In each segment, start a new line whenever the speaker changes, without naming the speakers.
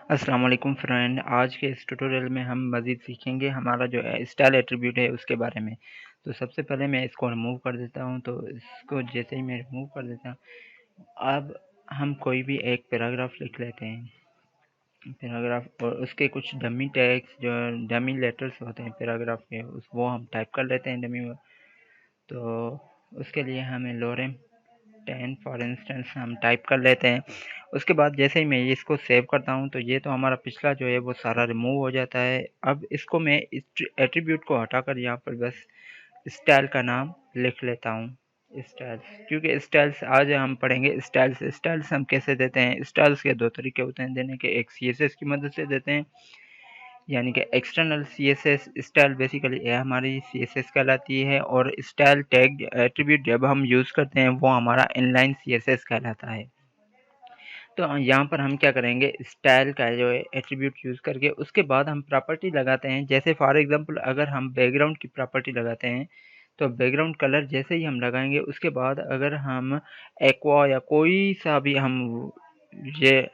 अस्सलाम वालेकुम फ्रेंड। आज के इस ट्यूटोरियल में हम मज़ीद सीखेंगे हमारा जो है स्टाइल एट्रीब्यूट है उसके बारे में। तो सबसे पहले मैं इसको रिमूव कर देता हूँ। तो इसको जैसे ही मैं रिमूव कर देता हूँ, अब हम कोई भी एक पैराग्राफ लिख लेते हैं। पैराग्राफ और उसके कुछ डमी टैग्स जो डमी लेटर्स होते हैं पैराग्राफ के उस वो हम टाइप कर लेते हैं डमी में। तो उसके लिए हमें लोरेम 10 फॉर इंस्टेंस हम टाइप कर लेते हैं। उसके बाद जैसे ही मैं इसको सेव करता हूँ तो ये तो हमारा पिछला जो है वो सारा रिमूव हो जाता है। अब इसको मैं इस एट्रीब्यूट को हटाकर यहाँ पर बस स्टाइल का नाम लिख लेता हूँ। स्टाइल्स, क्योंकि स्टाइल्स आज हम पढ़ेंगे। स्टाइल्स हम कैसे देते हैं। स्टाइल्स के दो तरीके होते हैं देने के। एक CSS की मदद से देते हैं, यानी कि एक्सटर्नल CSS स्टाइल बेसिकली ये हमारी CSS कहलाती है, और स्टाइल टैग एट्रीब्यूट जब हम यूज़ करते हैं वो हमारा इनलाइन CSS कहलाता है। तो यहाँ पर हम क्या करेंगे, स्टाइल का जो है एट्रीब्यूट यूज़ करके उसके बाद हम प्रॉपर्टी लगाते हैं। जैसे फॉर एग्जांपल अगर हम बैकग्राउंड की प्रॉपर्टी लगाते हैं तो बैकग्राउंड कलर जैसे ही हम लगाएंगे उसके बाद अगर हम एक्वा या कोई सा भी हम ये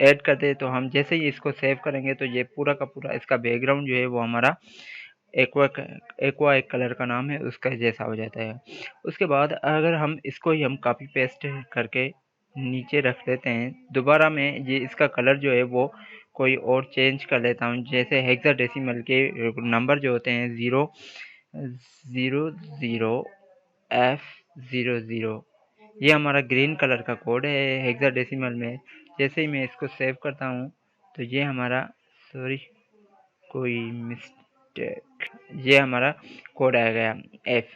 ऐड करते हैं तो हम जैसे ही इसको सेव करेंगे तो ये पूरा का पूरा इसका बैकग्राउंड जो है वो हमारा एक्वा एक्वा एक कलर का नाम है उसका जैसा हो जाता है। उसके बाद अगर हम इसको ही हम कॉपी पेस्ट करके नीचे रख देते हैं, दोबारा मैं ये इसका कलर जो है वो कोई और चेंज कर लेता हूँ। जैसे हेक्साडेसिमल के नंबर जो होते हैं 000F00, ये हमारा ग्रीन कलर का कोड है हेक्साडेसिमल में। जैसे ही मैं इसको सेव करता हूँ तो ये हमारा सॉरी कोई मिस्टेक, ये हमारा कोड आ गया एफ।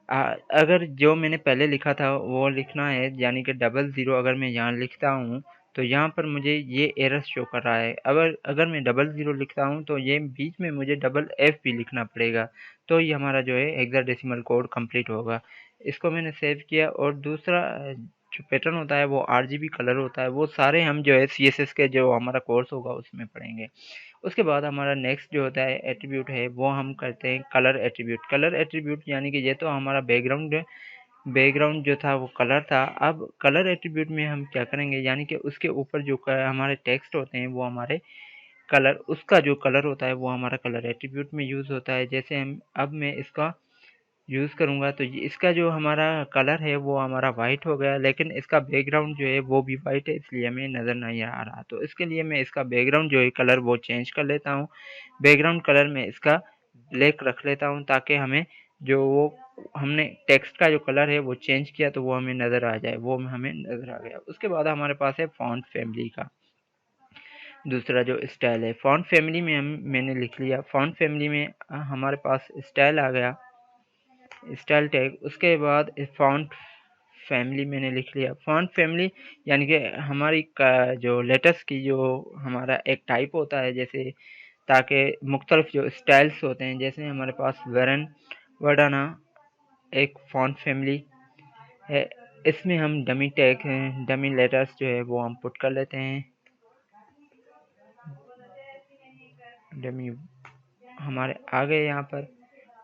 अगर जो मैंने पहले लिखा था वो लिखना है, यानी कि 00 अगर मैं यहाँ लिखता हूँ तो यहाँ पर मुझे ये एरर शो कर रहा है। अगर अगर मैं 00 लिखता हूँ तो ये बीच में मुझे डबल एफ भी लिखना पड़ेगा, तो ये हमारा जो है हेक्साडेसिमल कोड कंप्लीट होगा। इसको मैंने सेव किया। और दूसरा जो पैटर्न होता है वो RGB कलर होता है, वो सारे हम जो है CSS के जो हमारा कोर्स होगा उसमें पढ़ेंगे। उसके बाद हमारा नेक्स्ट जो होता है एट्रीब्यूट है वो हम करते हैं कलर एट्रीब्यूट। कलर एट्रीब्यूट यानी कि ये तो हमारा बैकग्राउंड जो था वो कलर था। अब कलर एट्रीब्यूट में हम क्या करेंगे, यानी कि उसके ऊपर जो हमारे टेक्स्ट होते हैं वो हमारे कलर, उसका जो कलर होता है वो हमारा कलर एट्रीब्यूट में यूज़ होता है। जैसे हम अब मैं इसका यूज़ करूँगा तो इसका जो हमारा कलर है वो हमारा वाइट हो गया, लेकिन इसका बैकग्राउंड जो है वो भी वाइट है, इसलिए हमें नज़र नहीं आ रहा। तो इसके लिए मैं इसका बैकग्राउंड जो है कलर वो चेंज कर लेता हूँ। बैकग्राउंड कलर में इसका ब्लैक रख लेता हूँ ताकि हमें जो वो हमने टेक्स्ट का जो कलर है वो चेंज किया तो वो हमें नज़र आ जाए, वो हमें नज़र आ गया। उसके बाद हमारे पास है फॉन्ट फैमिली का दूसरा जो स्टाइल है। फॉन्ट फैमिली में मैंने लिख लिया। फॉन्ट फैमिली में हमारे पास स्टाइल आ गया, स्टाइल टैग। उसके बाद फॉन्ट फैमिली मैंने लिख लिया। फॉन्ट फैमिली यानी कि हमारी जो लेटर्स की जो हमारा एक टाइप होता है, जैसे ताकि मुख्तलिफ जो स्टाइल्स होते हैं, जैसे हमारे पास वेरन वर्डाना एक फॉन्ट फैमिली है। इसमें हम डमी टैग हैं, डमी लेटर्स जो है वो हम पुट कर लेते हैं। डमी हमारे आ गए यहाँ पर।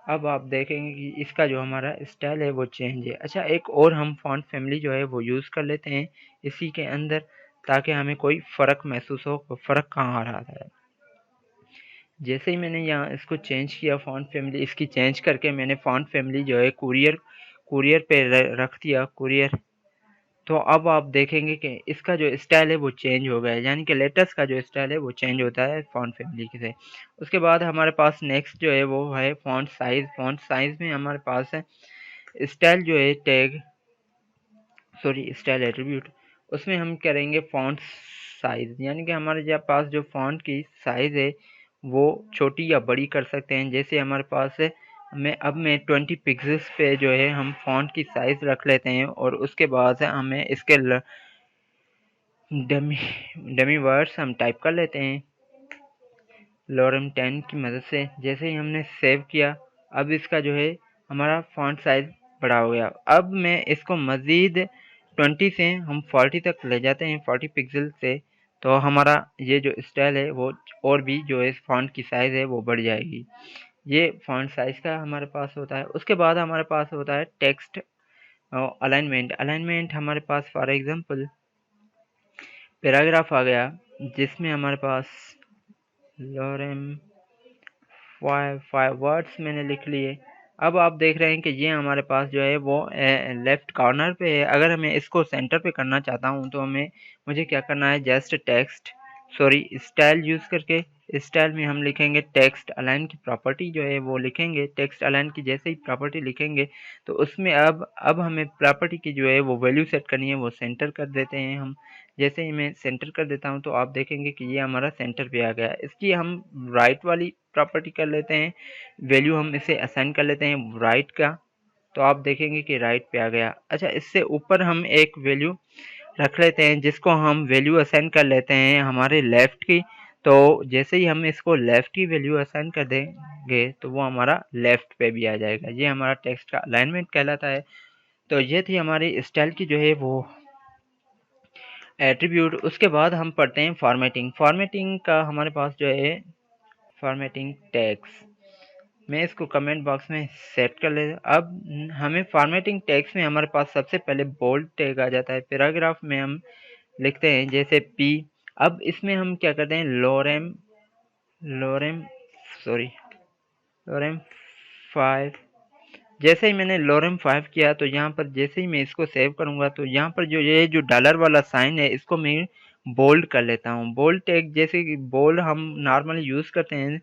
अब आप देखेंगे कि इसका जो हमारा स्टाइल है वो चेंज है। अच्छा, एक और हम फॉन्ट फैमिली जो है वो यूज़ कर लेते हैं इसी के अंदर, ताकि हमें कोई फ़र्क महसूस हो। फ़र्क कहाँ आ रहा है, जैसे ही मैंने यहाँ इसको चेंज किया फॉन्ट फैमिली, इसकी चेंज करके मैंने फॉन्ट फैमिली जो है कुरियर कुरियर पे रख दिया, कुरियर। तो अब आप देखेंगे कि इसका जो स्टाइल है वो चेंज हो गया है, यानी कि लेटर्स का जो स्टाइल है वो चेंज होता है फॉन्ट फैमिली से। उसके बाद हमारे पास नेक्स्ट जो है वो है फॉन्ट साइज़। फॉन्ट साइज़ में हमारे पास है स्टाइल जो है टैग, सॉरी स्टाइल एट्रीब्यूट। उसमें हम करेंगे फॉन्ट साइज़, यानी कि हमारे पास जो फॉन्ट की साइज़ है वो छोटी या बड़ी कर सकते हैं। जैसे हमारे पास है मैं 20 पिक्सेल्स पे जो है हम फॉन्ट की साइज़ रख लेते हैं, और उसके बाद हमें इसके डमी डमी वर्ड्स हम टाइप कर लेते हैं लोरेम 10 की मदद से। जैसे ही हमने सेव किया, अब इसका जो है हमारा फॉन्ट साइज़ बड़ा हो गया। अब मैं इसको मज़ीद 20 से हम 40 तक ले जाते हैं, 40 पिक्सल से, तो हमारा ये जो स्टाइल है वो और भी जो है फॉन्ट की साइज़ है वो बढ़ जाएगी। ये फॉन्ट साइज़ का हमारे पास होता है। उसके बाद हमारे पास होता है टेक्स्ट अलाइनमेंट। अलाइनमेंट हमारे पास फॉर एग्जांपल पैराग्राफ आ गया। जिसमें हमारे पास लॉरेम 5 वर्ड्स मैंने लिख लिए। अब आप देख रहे हैं कि ये हमारे पास जो है वो लेफ्ट कॉर्नर पे है। अगर हमें इसको सेंटर पे करना चाहता हूँ तो मुझे क्या करना है, जस्ट टेक्स्ट स्टाइल यूज़ करके स्टाइल में हम लिखेंगे टेक्स्ट अलाइन की प्रॉपर्टी जो है वो लिखेंगे। टेक्स्ट अलाइन की जैसे ही प्रॉपर्टी लिखेंगे तो उसमें अब हमें प्रॉपर्टी की जो है वो वैल्यू सेट करनी है, वो सेंटर कर देते हैं हम। जैसे ही मैं सेंटर कर देता हूँ तो आप देखेंगे कि ये हमारा सेंटर पे आ गया। इसकी हम राइट वाली प्रॉपर्टी कर लेते हैं, वैल्यू हम इसे असाइन कर लेते हैं राइट का, तो आप देखेंगे कि राइट पे आ गया। अच्छा, इससे ऊपर हम एक वैल्यू रख लेते हैं जिसको हम वैल्यू असाइन कर लेते हैं हमारे लेफ़्ट की। तो जैसे ही हम इसको लेफ़्ट की वैल्यू असाइन कर देंगे तो वो हमारा लेफ़्ट पे भी आ जाएगा। ये हमारा टेक्स्ट का अलाइनमेंट कहलाता है। तो ये थी हमारी स्टाइल की जो है वो एट्रीब्यूट। उसके बाद हम पढ़ते हैं फॉर्मेटिंग। फॉर्मेटिंग का हमारे पास जो है फॉर्मेटिंग टैग्स, मैं इसको कमेंट बॉक्स में सेट कर ले। अब हमें फॉर्मेटिंग टैग्स में हमारे पास सबसे पहले बोल्ड टैग आ जाता है। पैराग्राफ में हम लिखते हैं जैसे पी। अब इसमें हम क्या करते हैं, लोरेम लोरेम 5। जैसे ही मैंने लोरेम 5 किया तो यहाँ पर जैसे ही मैं इसको सेव करूँगा तो यहाँ पर जो ये जो डॉलर वाला साइन है इसको मैं बोल्ड कर लेता हूँ। बोल्ड टैग जैसे कि बोल्ड हम नॉर्मली यूज़ करते हैं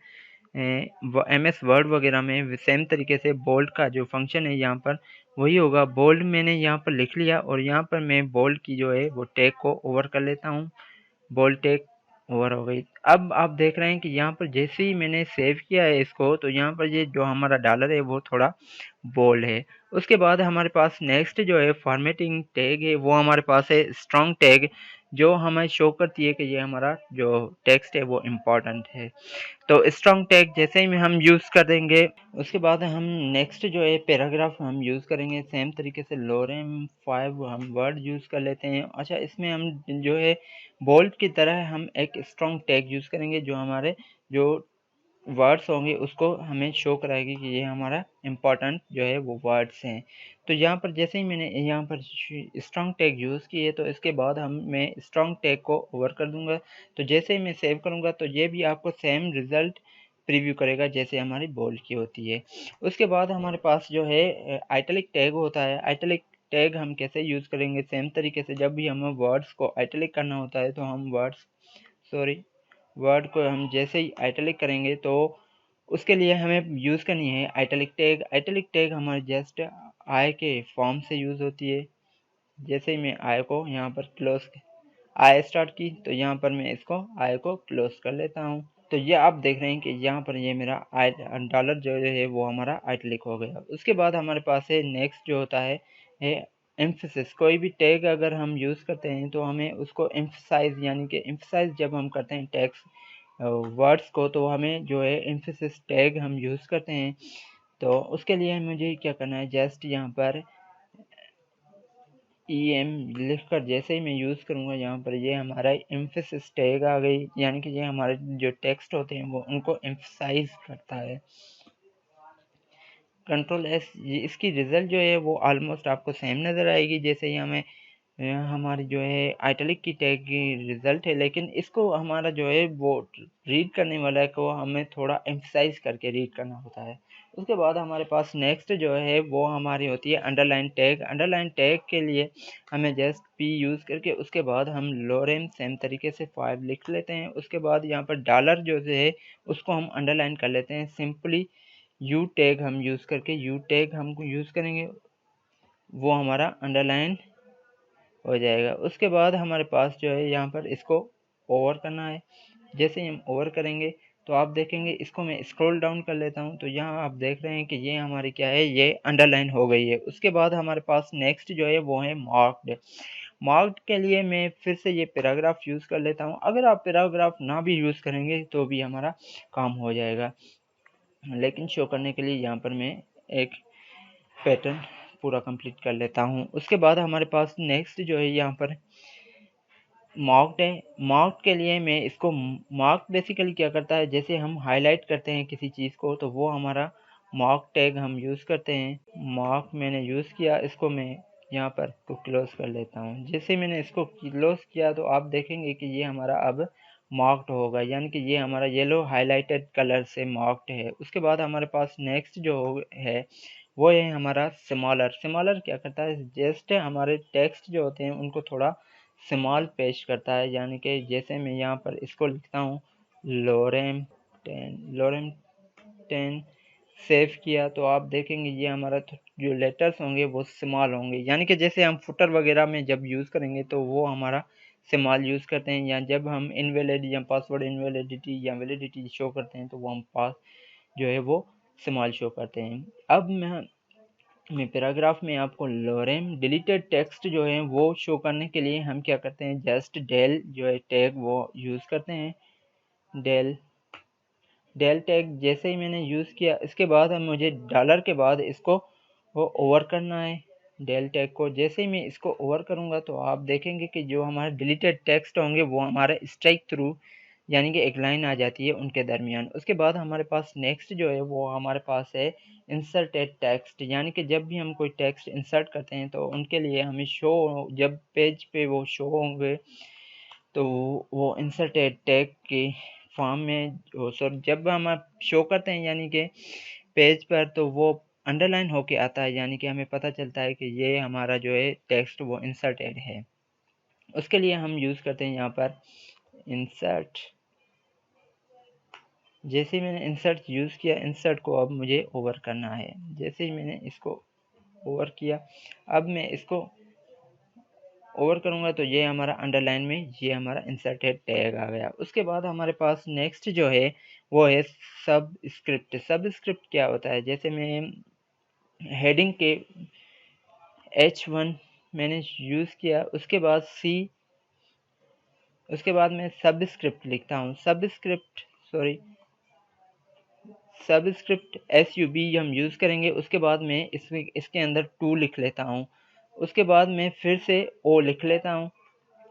MS वर्ड वगैरह में, सेम तरीके से बोल्ड का जो फंक्शन है यहाँ पर वही होगा। बोल्ड मैंने यहाँ पर लिख लिया और यहाँ पर मैं बोल्ड की जो है वो टैग को ओवर कर लेता हूँ। बोल्ड टैग ओवर हो गई। अब आप देख रहे हैं कि यहाँ पर जैसे ही मैंने सेव किया है इसको तो यहाँ पर ये जो हमारा डॉलर है वो थोड़ा बोल्ड है। उसके बाद हमारे पास नेक्स्ट जो है फॉर्मेटिंग टैग है वो हमारे पास है स्ट्रॉन्ग टैग, जो हमें शो करती है कि ये हमारा जो टेक्स्ट है वो इम्पोर्टेंट है। तो स्ट्रॉन्ग टैग जैसे ही हम यूज़ कर देंगे उसके बाद हम नेक्स्ट जो है पैराग्राफ हम यूज़ करेंगे सेम तरीके से लोरेम 5 हम वर्ड यूज़ कर लेते हैं। अच्छा, इसमें हम जो है बोल्ड की तरह हम एक स्ट्रॉन्ग टैग यूज़ करेंगे जो हमारे जो वर्ड्स होंगे उसको हमें शो कराएगी कि ये हमारा इम्पोर्टेंट जो है वो वर्ड्स हैं। तो यहाँ पर जैसे ही मैंने यहाँ पर स्ट्रॉन्ग टैग यूज़ किए तो इसके बाद मैं स्ट्रॉन्ग टैग को ओवर कर दूंगा। तो जैसे ही मैं सेव करूँगा तो ये भी आपको सेम रिज़ल्ट प्रीव्यू करेगा जैसे हमारी बोल्ड की होती है। उसके बाद हमारे पास जो है आइटलिक टैग होता है। आइटलिक टैग हम कैसे यूज़ करेंगे, सेम तरीके से जब भी हमें वर्ड्स को आइटलिक करना होता है तो हम वर्ड को हम जैसे ही आइटलिक करेंगे तो उसके लिए हमें यूज़ करनी है आइटलिक टैग। आइटलिक टैग हमारे जस्ट आई के फॉर्म से यूज़ होती है। जैसे ही मैं आई को यहाँ पर आई स्टार्ट की तो यहाँ पर मैं इसको आई को क्लोज कर लेता हूँ। तो ये आप देख रहे हैं कि यहाँ पर ये मेरा डॉलर जो है वो हमारा आइटलिक हो गया। उसके बाद हमारे पास है नेक्स्ट जो होता है एम्फेसिस। कोई भी टैग अगर हम यूज़ करते हैं तो हमें उसको एम्फसाइज यानी कि एम्फसाइज जब हम करते हैं टैग्स वर्ड्स को तो हमें जो है एम्फेसिस टैग हम यूज़ करते हैं। तो उसके लिए मुझे क्या करना है, जस्ट यहाँ पर EM लिखकर जैसे ही मैं यूज़ करूँगा यहाँ पर ये हमारा एम्फेसिस टैग आ गई, यानी कि ये हमारे जो टेक्स्ट होते हैं वो उनको एम्फसाइज करता है। Ctrl+S, इसकी रिज़ल्ट जो है वो ऑलमोस्ट आपको सेम नज़र आएगी जैसे ही हमें हमारी जो है आइटलिक की टैग की रिज़ल्ट है, लेकिन इसको हमारा जो है वो रीड करने वाला है को हमें थोड़ा एम्फसाइज करके रीड करना होता है। उसके बाद हमारे पास नेक्स्ट जो है वो हमारी होती है अंडरलाइन टैग। अंडरलाइन टैग के लिए हमें जस्ट P यूज़ करके उसके बाद हम लोरेम सेम तरीके से 5 लिख लेते हैं। उसके बाद यहाँ पर डॉलर जो है उसको हम अंडरलाइन कर लेते हैं। सिंपली यू टैग हम यूज़ करके यू टैग हम यूज़ करेंगे, वो हमारा अंडरलाइन हो जाएगा। उसके बाद हमारे पास जो है यहाँ पर इसको ओवर करना है। जैसे ही हम ओवर करेंगे तो आप देखेंगे, इसको मैं स्क्रॉल डाउन कर लेता हूँ तो यहाँ आप देख रहे हैं कि ये हमारी क्या है, ये अंडरलाइन हो गई है। उसके बाद हमारे पास नेक्स्ट जो है वो है मार्क्ड। मार्क्ड के लिए मैं फिर से ये पैराग्राफ यूज़ कर लेता हूँ। अगर आप पैराग्राफ ना भी यूज़ करेंगे तो भी हमारा काम हो जाएगा, लेकिन शो करने के लिए यहाँ पर मैं एक पैटर्न पूरा कंप्लीट कर लेता हूँ। उसके बाद हमारे पास नेक्स्ट जो है यहाँ पर मार्क्ड है। मार्क्ड के लिए मैं इसको मार्क बेसिकली क्या करता है, जैसे हम हाईलाइट करते हैं किसी चीज़ को तो वो हमारा मार्क टैग हम यूज़ करते हैं। मार्क मैंने यूज़ किया, इसको मैं यहाँ पर क्लोज कर लेता हूँ। जैसे मैंने इसको क्लोज किया तो आप देखेंगे कि ये हमारा अब मार्क्ड होगा, यानी कि ये हमारा येलो हाईलाइटेड कलर से मार्क्ड है। उसके बाद हमारे पास नेक्स्ट जो है वो है हमारा स्मॉलर। स्मॉलर क्या करता है, जस्ट हमारे टेक्स्ट जो होते हैं उनको थोड़ा स्मॉल पेश करता है, यानी कि जैसे मैं यहाँ पर इसको लिखता हूँ लोरेम 10 सेव किया, तो आप देखेंगे ये हमारा जो लेटर्स होंगे वो स्मॉल होंगे, यानी कि जैसे हम फुटर वगैरह में जब यूज़ करेंगे तो वो हमारा स्मॉल यूज़ करते हैं, या जब हम इनवैलिड या पासवर्ड इनवैलिडिटी या वैलिडिटी शो करते हैं तो वो हम पास जो है वो स्मॉल शो करते हैं। अब मैं पैराग्राफ में आपको लोरेम डिलीटेड टेक्स्ट जो है वो शो करने के लिए हम क्या करते हैं, जस्ट डेल जो है टैग वो यूज़ करते हैं। डेल टैग जैसे ही मैंने यूज़ किया, इसके बाद हम मुझे डॉलर के बाद इसको वो ओवर करना है। डेल टैग को जैसे ही मैं इसको ओवर करूँगा तो आप देखेंगे कि जो हमारे डिलीटेड टेक्स्ट होंगे वो हमारे स्ट्राइक थ्रू, यानी कि एक लाइन आ जाती है उनके दरमियान। उसके बाद हमारे पास नेक्स्ट जो है वो हमारे पास है इंसर्टेड टेक्स्ट, यानी कि जब भी हम कोई टेक्स्ट इंसर्ट करते हैं तो उनके लिए हमें शो, जब पेज पे वो शो होंगे तो वो इंसर्टेड टैग के फॉर्म में सॉरी जब हम शो करते हैं यानी कि पेज पर, तो वो अंडरलाइन होके आता है, यानी कि हमें पता चलता है कि ये हमारा जो है टेक्स्ट वो इंसर्टेड है। उसके लिए हम यूज़ करते हैं यहाँ पर इंसर्ट। जैसे ही मैंने इंसर्ट यूज़ किया, इंसर्ट को अब मुझे ओवर करना है। जैसे ही मैंने इसको ओवर किया, अब मैं इसको ओवर करूँगा तो ये हमारा अंडरलाइन में ये हमारा इंसर्टेड टैग आ गया। उसके बाद हमारे पास नेक्स्ट जो है वो है सब स्क्रिप्ट। सब स्क्रिप्ट क्या होता है, जैसे मैं हेडिंग के H1 मैंने यूज़ किया, उसके बाद उसके बाद मैं सब स्क्रिप्ट लिखता हूँ। सब स्क्रिप्ट SUB हम यूज़ करेंगे। उसके बाद मैं इसके अंदर 2 लिख लेता हूँ। उसके बाद मैं फिर से O लिख लेता हूँ,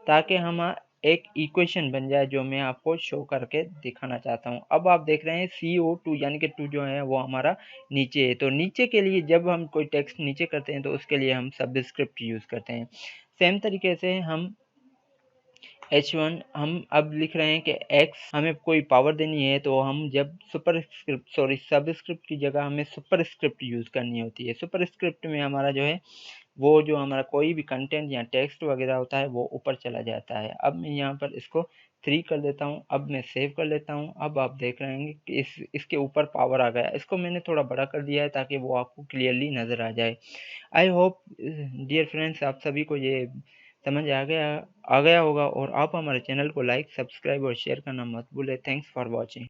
ताकि हम एक इक्वेशन बन जाए जो मैं आपको शो करके दिखाना चाहता हूँ। अब आप देख रहे हैं CO2 यानी कि 2 जो है वो हमारा नीचे है, तो नीचे के लिए जब हम कोई टेक्स्ट नीचे करते हैं तो उसके लिए हम सबस्क्रिप्ट यूज़ करते हैं। सेम तरीके से हम H1 हम अब लिख रहे हैं कि X हमें कोई पावर देनी है, तो हम जब सबस्क्रिप्ट की जगह हमें सुपरस्क्रिप्ट यूज़ करनी होती है। सुपरस्क्रिप्ट में हमारा जो है वो जो हमारा कोई भी कंटेंट या टेक्स्ट वगैरह होता है वो ऊपर चला जाता है। अब मैं यहाँ पर इसको 3 कर देता हूँ। अब मैं सेव कर लेता हूँ। अब आप देख रहे हैं कि इसके ऊपर पावर आ गया। इसको मैंने थोड़ा बड़ा कर दिया है ताकि वो आपको क्लियरली नज़र आ जाए। आई होप डियर फ्रेंड्स आप सभी को ये समझ आ गया होगा, और आप हमारे चैनल को लाइक, सब्सक्राइब और शेयर करना मत भूलें। Thanks for watching.